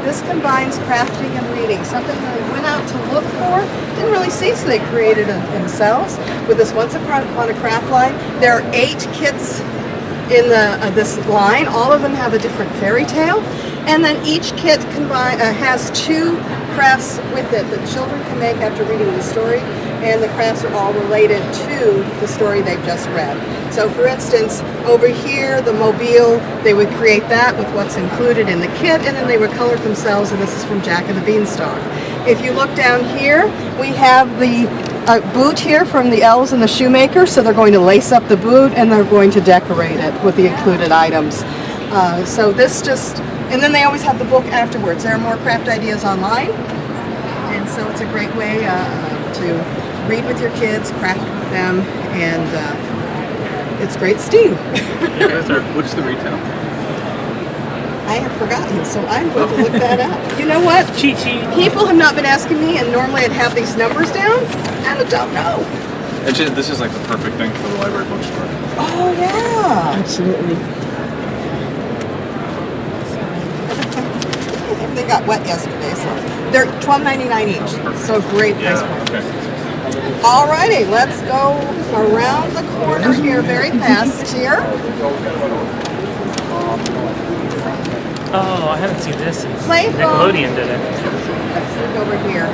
This combines crafting and reading, something they went out to look for, didn't really see, so they created it themselves with this Once Upon a Craft line. There are 8 kits in this line. All of them have a different fairy tale, and then each kit has 2 crafts with it that children can make after reading the story, and the crafts are all related to the story they've just read. So for instance, over here, the mobile, they would create that with what's included in the kit, and then they would color it themselves, and this is from Jack and the Beanstalk. If you look down here, we have the boot here from the elves and the shoemaker, so they're going to lace up the boot and they're going to decorate it with the included items. So this just, and then they always have the book afterwards. There are more craft ideas online, and so it's a great way to read with your kids, craft with them, and it's great steam. What's the retail? I have forgotten, so I'm going to look that up. You know what? Cheat sheet. People have not been asking me, and normally I'd have these numbers down, and I don't know. This is like the perfect thing for the library bookstore. Oh, yeah. Absolutely. Everything got wet yesterday, so they're $12.99 each. So great price point. Okay. Alrighty, let's go around the corner here very fast here. Oh, I haven't seen this since Play foam. Nickelodeon did it. Let's look over here.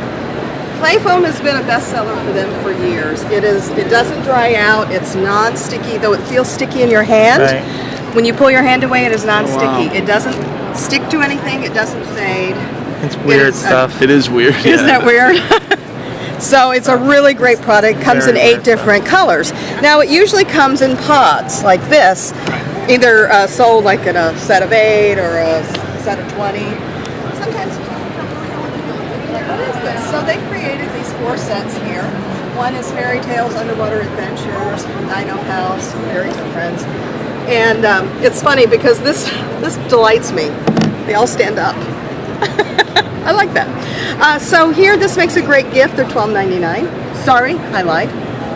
Play foam has been a bestseller for them for years. It doesn't dry out. It's non-sticky, though it feels sticky in your hand. Right. When you pull your hand away, it is non-sticky. Oh, wow. It doesn't stick to anything. It doesn't fade. It's weird stuff. It is weird. Isn't that weird? So it's a really great product. Comes in 8 different colors. Now it usually comes in pods like this, either sold like in a set of 8 or a set of 20. Sometimes, like, what is this? So they created these 4 sets here. One is Fairytales, Underwater Adventures, Dino House, Fairies and Friends. And it's funny because this delights me. They all stand up. I like that. So here, this makes a great gift. They're $12.99. Sorry, I lied.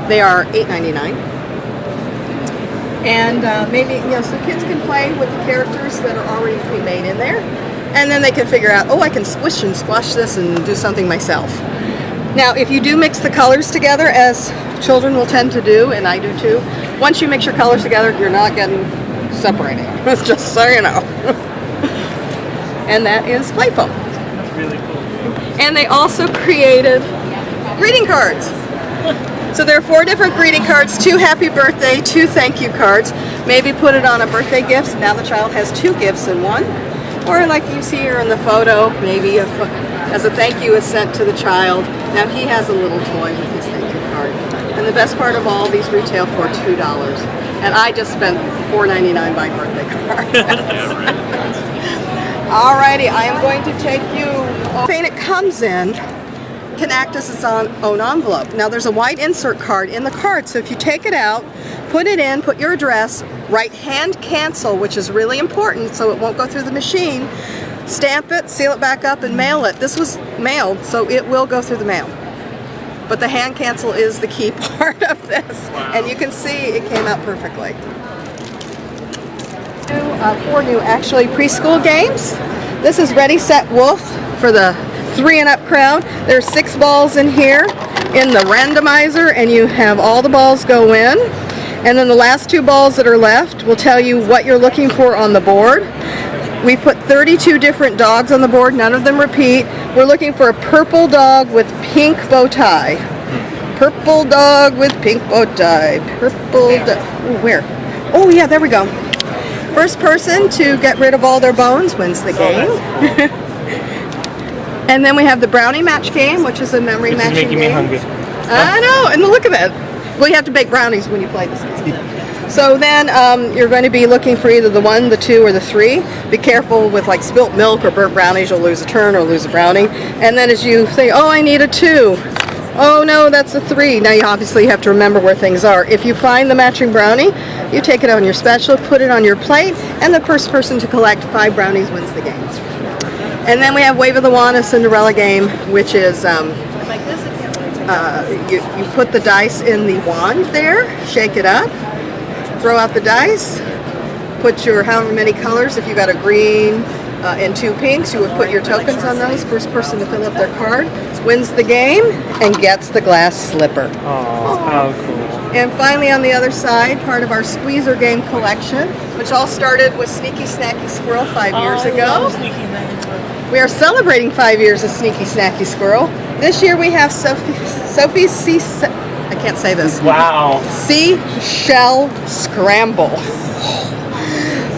They are $8.99. And maybe, so kids can play with the characters that are already pre-made in there. And then they can figure out, oh, I can squish and squash this and do something myself. Now, if you do mix the colors together, as children will tend to do, and I do too, once you mix your colors together, you're not getting separating. Just so you know. And that is play foam. Really cool. And they also created greeting cards. So there are 4 different greeting cards, 2 happy birthday, 2 thank you cards. Maybe put it on a birthday gift. Now the child has 2 gifts in one. Or like you see here in the photo, maybe as a thank you is sent to the child. Now he has a little toy with his thank you card. And the best part of all, these retail for $2. And I just spent $4.99 buying birthday cards. Alrighty, I am going to take you. The thing it comes in can act as its own envelope. Now there's a white insert card in the card, so if you take it out, put it in, put your address, write hand cancel, which is really important so it won't go through the machine, stamp it, seal it back up, and mail it. This was mailed, so it will go through the mail. But the hand cancel is the key part of this. Wow. And you can see it came out perfectly. 4 new actually preschool games. This is Ready, Set, Wolf for the 3 and up crowd. There's 6 balls in here in the randomizer, and you have all the balls go in. And then the last 2 balls that are left will tell you what you're looking for on the board. We put 32 different dogs on the board, none of them repeat. We're looking for a purple dog with pink bow tie. Purple dog with pink bow tie. Purple dog. Where? Oh yeah, there we go. First person to get rid of all their bones wins the game. And then we have the brownie match game, which is a memory matching game. Making me hungry. I know, and look at that. Well, you have to bake brownies when you play this game. So then you're going to be looking for either the 1, the 2, or the 3. Be careful with like spilt milk or burnt brownies, you'll lose a turn or lose a brownie. And then as you say, oh, I need a 2. Oh no, that's a 3. Now you obviously have to remember where things are. If you find the matching brownie, you take it on your spatula, put it on your plate, and the first person to collect 5 brownies wins the game. And then we have Wave of the Wand, a Cinderella game, which is you put the dice in the wand there, shake it up, throw out the dice, put your however many colors. If you got a green, and 2 pinks. You would put your tokens on those. First person to fill up their card wins the game and gets the glass slipper. Oh, cool. And finally on the other side, part of our squeezer game collection, which all started with Sneaky Snacky Squirrel 5 years ago. We are celebrating 5 years of Sneaky Snacky Squirrel. This year we have Sophie's I can't say this. Wow. Seashell Scramble.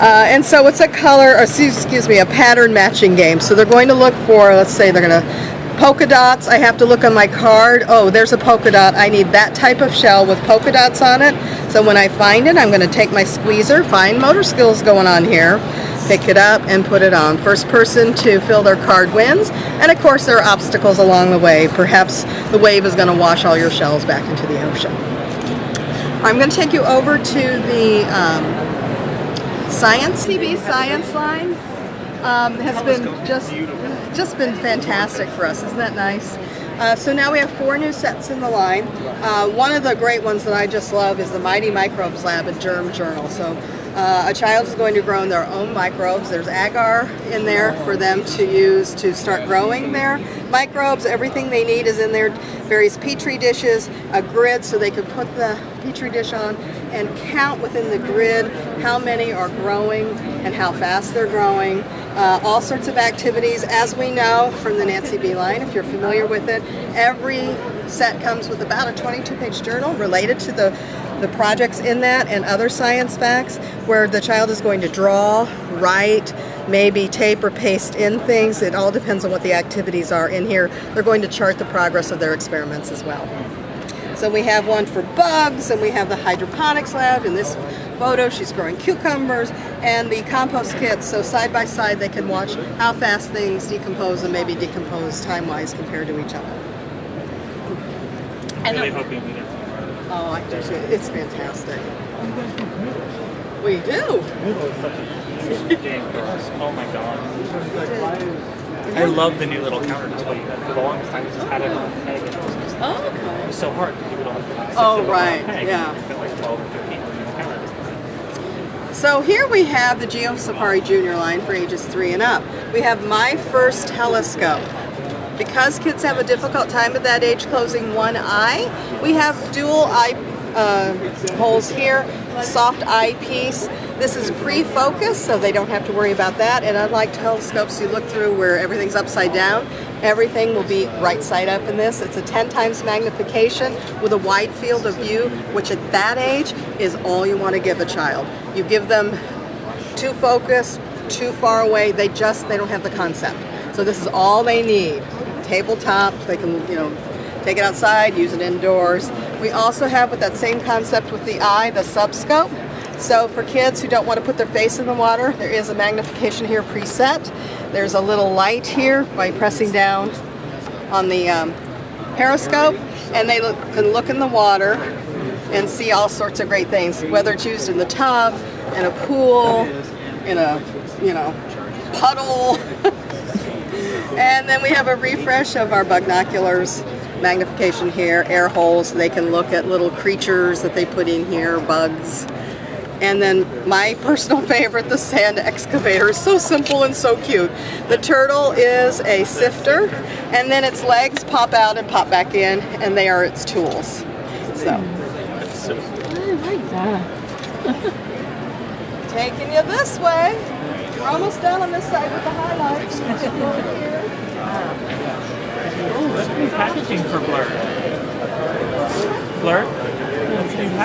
And so it's a a pattern matching game. So they're going to look for, let's say they're going to polka dots. I have to look on my card. Oh, there's a polka dot. I need that type of shell with polka dots on it. So when I find it, I'm going to take my squeezer, fine motor skills going on here, pick it up and put it on. First person to fill their card wins. And of course there are obstacles along the way. Perhaps the wave is going to wash all your shells back into the ocean. I'm going to take you over to the Sciencv science line. Has been just been fantastic for us. Isn't that nice? So now we have 4 new sets in the line. One of the great ones that I just love is the Mighty Microbes Lab and Germ Journal. So a child is going to grow their own microbes. There's agar in there for them to use to start growing their microbes. Everything they need is in there. Various petri dishes, a grid so they can put the petri dish on and count within the grid how many are growing and how fast they're growing. All sorts of activities. As we know from the Nancy B line, if you're familiar with it, every set comes with about a 22-page journal related to the projects in that and other science facts, where the child is going to draw, write, maybe tape or paste in things. It all depends on what the activities are in here. They're going to chart the progress of their experiments as well. So we have one for bugs, and we have the hydroponics lab. In this photo, she's growing cucumbers, and the compost kits. So side by side, they can watch how fast things decompose and maybe decompose time-wise compared to each other. I'm really hoping we get to. Oh, I just, it's fantastic. We do. It's such a huge game for us. Oh my god. I love the new little counter display. For the longest time, we just had it on the peg. Oh, okay. It was so hard because you would only put like 6 Oh, of them right. on the peg. Yeah. You fit like 12 or 15 on the counter. So here we have the Geo Safari Junior line for ages 3 and up. We have My First Telescope. Because kids have a difficult time at that age closing one eye, we have dual eye holes here, soft eyepiece. This is pre-focus, so they don't have to worry about that. And unlike telescopes you look through where everything's upside down, everything will be right side up in this. It's a 10 times magnification with a wide field of view, which at that age is all you want to give a child. You give them too focused, too far away, they don't have the concept. So this is all they need. Tabletop, they can, take it outside, use it indoors. We also have with that same concept with the eye, the subscope. So for kids who don't want to put their face in the water, there is a magnification here preset. There's a little light here by pressing down on the periscope, and they can look in the water and see all sorts of great things, whether it's used in the tub, in a pool, in a, puddle. And then we have a refresh of our binoculars, magnification here, air holes, so they can look at little creatures that they put in here, bugs. And then my personal favorite, the sand excavator, is so simple and so cute. The turtle is a sifter, and then its legs pop out and pop back in, and they are its tools. So. I like that. Taking you this way. We're almost done on this side with the highlights. New packaging for Blur. Blur?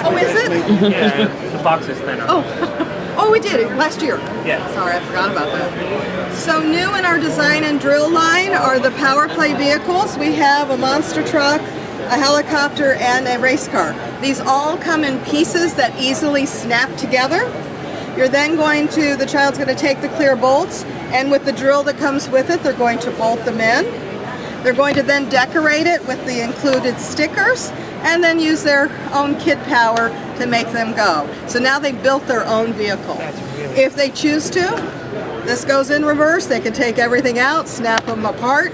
Oh, is it? Yeah, the box is thinner. Oh, we did it last year. Yeah. Sorry, I forgot about that. So new in our design and drill line are the power play vehicles. We have a monster truck, a helicopter, and a race car. These all come in pieces that easily snap together. You're then the child's going to take the clear bolts, and with the drill that comes with it, they're going to bolt them in. They're going to then decorate it with the included stickers, and then use their own kid power to make them go. So now they've built their own vehicle. If they choose to, this goes in reverse. They can take everything out, snap them apart,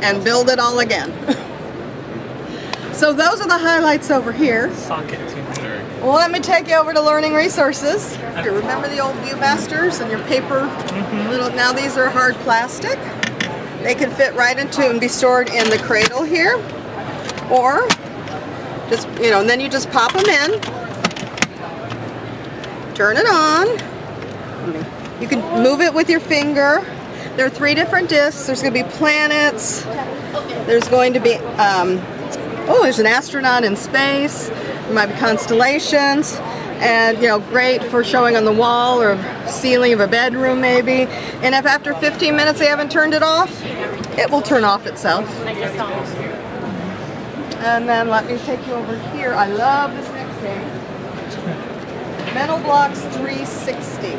and build it all again. So those are the highlights over here. Socket to me. Well, let me take you over to Learning Resources. You remember the old Viewmasters and your paper little, now these are hard plastic. They can fit right into and be stored in the cradle here. Or just, you know, and then you just pop them in. Turn it on. You can move it with your finger. There are 3 different discs. There's going to be planets. There's going to be, there's an astronaut in space. There might be constellations. And, you know, great for showing on the wall or ceiling of a bedroom maybe. And if after 15 minutes they haven't turned it off, it will turn off itself. And then let me take you over here. I love this next game. Mental Blocks 360.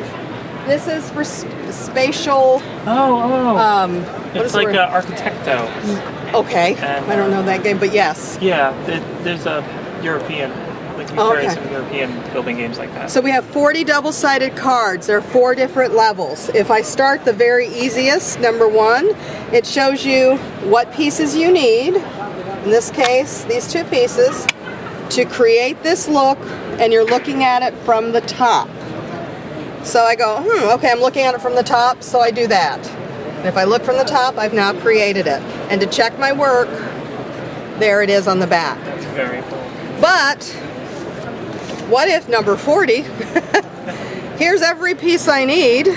This is for spatial. It's like Architecto. Okay, And, I don't know that game, but yes. Yeah, there's a European, like we carry some European building games like that. So we have 40 double-sided cards. There are 4 different levels. If I start the very easiest, number 1, it shows you what pieces you need. In this case, these 2 pieces to create this look, and you're looking at it from the top. So I go, okay, I'm looking at it from the top, so I do that. And if I look from the top, I've now created it. And to check my work, there it is on the back. That's very cool. But what if number 40, here's every piece I need.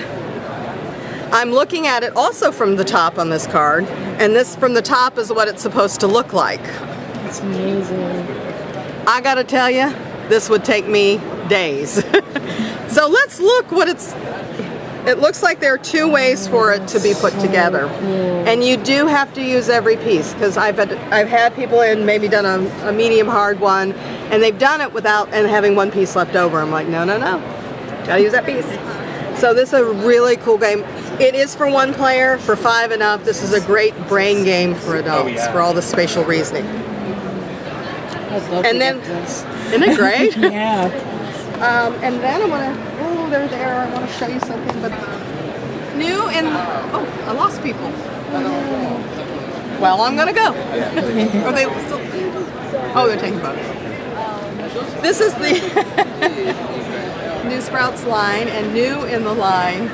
I'm looking at it also from the top on this card, and this from the top is what it's supposed to look like. That's amazing. I gotta tell you, this would take me days. So let's look what it looks like there are 2 ways for it to be put together. And you do have to use every piece, because I've had people in maybe done a medium hard one, and they've done it without and having 1 piece left over. I'm like, no, gotta use that piece. So this is a really cool game. It is for 1 player, for 5 and up. This is a great brain game for adults, for all the spatial reasoning. I'd love to get this. Isn't it great? Yeah. And then I want to, they're there. I want to show you something, but new and, I lost people. Well, I'm going to go. Are they still, they're taking photos. This is the New Sprouts line, and new in the line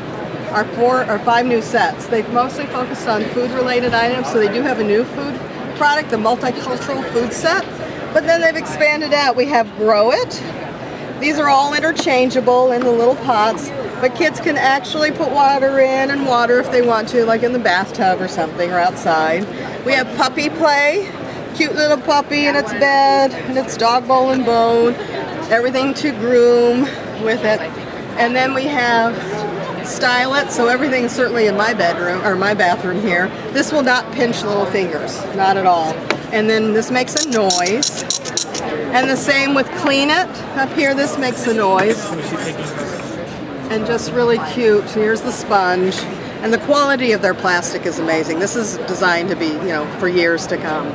are 4 or 5 new sets. They've mostly focused on food-related items, so they do have a new food product, the multicultural food set. But then they've expanded out. We have Grow It. These are all interchangeable in the little pots, but kids can actually put water in and water if they want to, like in the bathtub or something, or outside. We have Puppy Play, cute little puppy in its bed, and its dog bowl and bone, everything to groom with it. And then we have Style It, so everything certainly in my bedroom, or my bathroom here. This will not pinch little fingers, not at all. And then this makes a noise. And the same with Clean It. Up here, this makes a noise. And just really cute. Here's the sponge. And the quality of their plastic is amazing. This is designed to be, for years to come.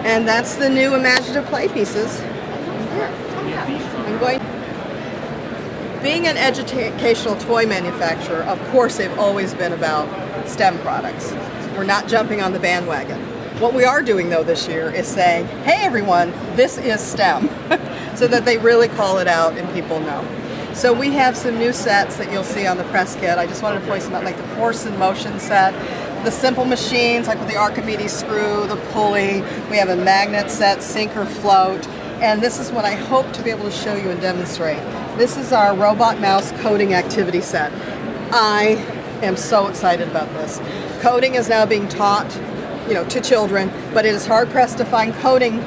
And that's the new imaginative play pieces. Being an educational toy manufacturer, of course they've always been about STEM products. We're not jumping on the bandwagon. What we are doing though this year is saying, hey everyone, this is STEM, so that they really call it out and people know. So we have some new sets that you'll see on the press kit. I just wanted to point some out, like the Force in Motion set, the simple machines like with the Archimedes screw, the pulley. We have a magnet set, sink or float. And this is what I hope to be able to show you and demonstrate. This is our robot mouse coding activity set. I am so excited about this. Coding is now being taught, to children, but it is hard pressed to find coding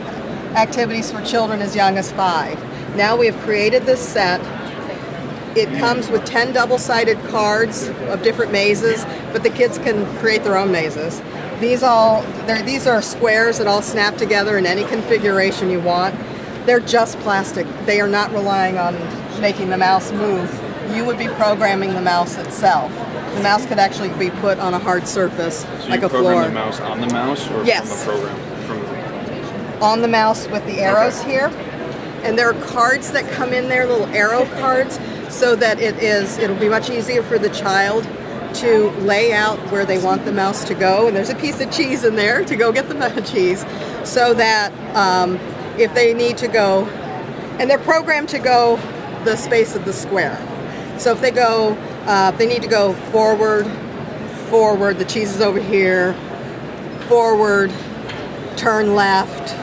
activities for children as young as 5. Now we have created this set. It comes with 10 double-sided cards of different mazes, but the kids can create their own mazes. These are squares that all snap together in any configuration you want. They're just plastic. They are not relying on making the mouse move. You would be programming the mouse itself. The mouse could actually be put on a hard surface, like a floor. So you program the mouse on the mouse, or yes, from the program? On the mouse with the arrows here. And there are cards that come in there, little arrow cards, so that it'll be much easier for the child to lay out where they want the mouse to go. And there's a piece of cheese in there to go get the cheese, so that if they need to go And they're programmed to go the space of the square. So if they go, they need to go forward, forward, the cheese is over here, forward, turn left,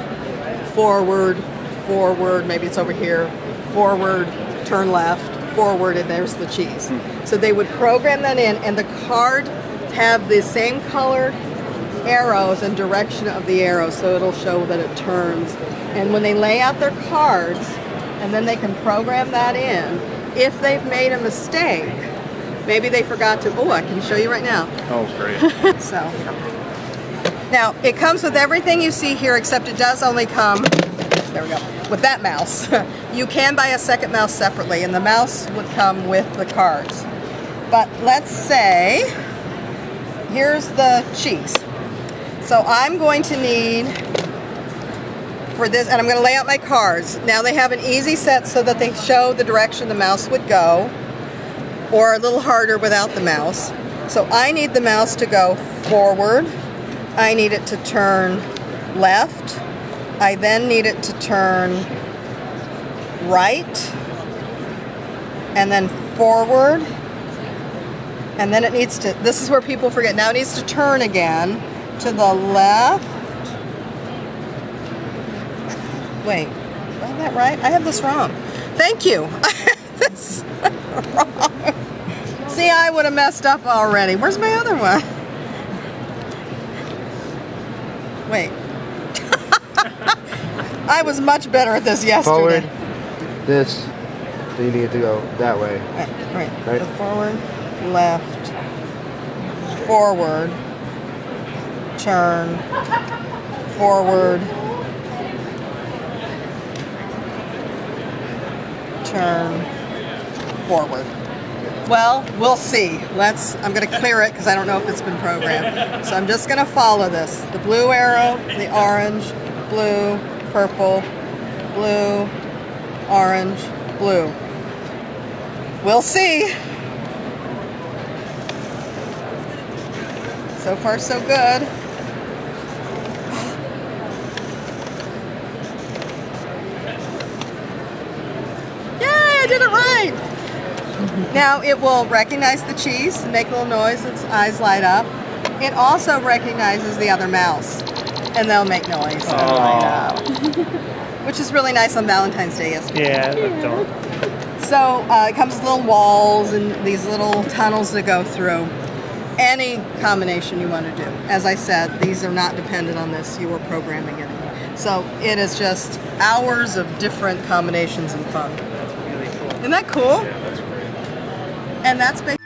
forward, forward, maybe it's over here, forward, turn left, forward, and there's the cheese. So they would program that in, and the card have the same colored arrows and direction of the arrows, so it'll show that it turns. And when they lay out their cards, and then they can program that in, if they've made a mistake, maybe they forgot to, I can show you right now. Oh, great. So, now it comes with everything you see here, except it does only come, there we go, with that mouse. You can buy a second mouse separately, and the mouse would come with the cards. But let's say, here's the cheese. So I'm going to need, for this, and I'm going to lay out my cards. Now they have an easy set so that they show the direction the mouse would go, or a little harder without the mouse. So I need the mouse to go forward. I need it to turn left. I then need it to turn right, and then forward. And then it needs to, this is where people forget, now it needs to turn again to the left. Wait, is that right? I have this wrong. Thank you. I have this wrong. See, I would have messed up already. Where's my other one? Wait. I was much better at this yesterday. Forward, this, so you need to go that way. Right. Right. So forward, left, forward, turn, forward, turn, forward. Well, we'll see. I'm going to clear it because I don't know if it's been programmed. So I'm just going to follow this. The blue arrow, the orange, blue, purple, blue, orange, blue. We'll see. So far, so good. Yay, I did it right. Now it will recognize the cheese and make a little noise, its eyes light up. It also recognizes the other mouse, and they'll make noise and light up. Which is really nice on Valentine's Day yesterday. Yeah, that's adorable. So it comes with little walls and these little tunnels to go through. Any combination you want to do. As I said, these are not dependent on this. You are programming it. So it is just hours of different combinations and fun. That's really cool. Isn't that cool? Yeah, that's great. And that's basically